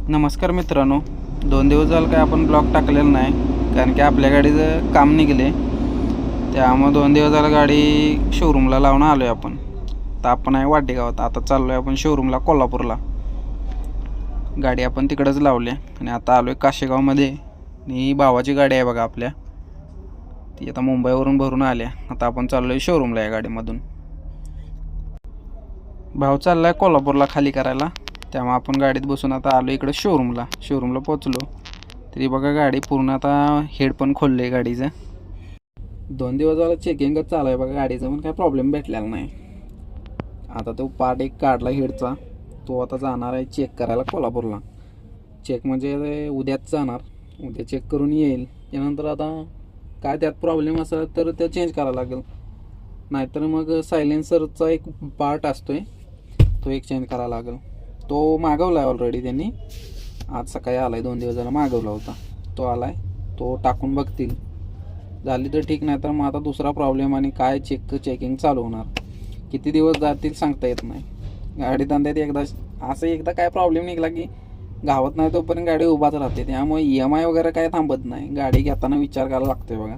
नमस्कार मित्रांनो, 2 दिवस झालं काय आपण ब्लॉग टाकलेला नाही, कारण की आपल्या गाडीचं काम निघले. त्यामुळे 2 दिवस झालं गाडी शोरूमला लावून आलो आहे आपण. तर आपण आहे वाटेगावात, आता चाललो आहे आपण शोरूमला कोल्हापूरला. गाडी आपण तिकडंच लावली आणि आता आलो आहे काशेगावमध्ये. ही भावाची गाडी आहे बघा आपल्या, ती आता मुंबईवरून भरून आल्या. आता आपण चाललो आहे शोरूमला या गाडीमधून. भाव चालला आहे कोल्हापूरला खाली करायला, त्यामुळे आपण गाडीत बसून आता आलो इकडं शोरूमला पोचलो. तरी बघा गाडी पूर्ण आता हेड पण खोललं आहे गाडीचं. 2 दिवस झालं चेकिंगच चालू आहे बघा गाडीचं, पण काही प्रॉब्लेम भेटलेला नाही. आता तो पार्ट एक काढला हेडचा, तो आता जाणार आहे चेक करायला कोल्हापूरला. चेक म्हणजे उद्याच जाणार, उद्या चेक करून येईल. त्यानंतर आता काय त्यात प्रॉब्लेम असेल तर ते चेंज करावं लागेल, नाहीतर मग सायलेन्सरचा एक पार्ट असतोय तो एक चेंज करावा लागेल. तो मागवला आहे ऑलरेडी त्यांनी, आज सकाळी आला आहे. 2 दिवस झाला मागवला होता, तो आला आहे. तो टाकून बघतील, झाली तर ठीक, नाही तर मग आता दुसरा प्रॉब्लेम आणि काय चेकिंग चालू होणार. किती दिवस जातील सांगता येत नाही. गाडी धंद्यात एकदा काय प्रॉब्लेम निघाला की गावात नाही तोपर्यंत गाडी उभाच राहते. त्यामुळे EMI वगैरे काय थांबत नाही. गाडी घेताना विचार करायला लागतोय बघा.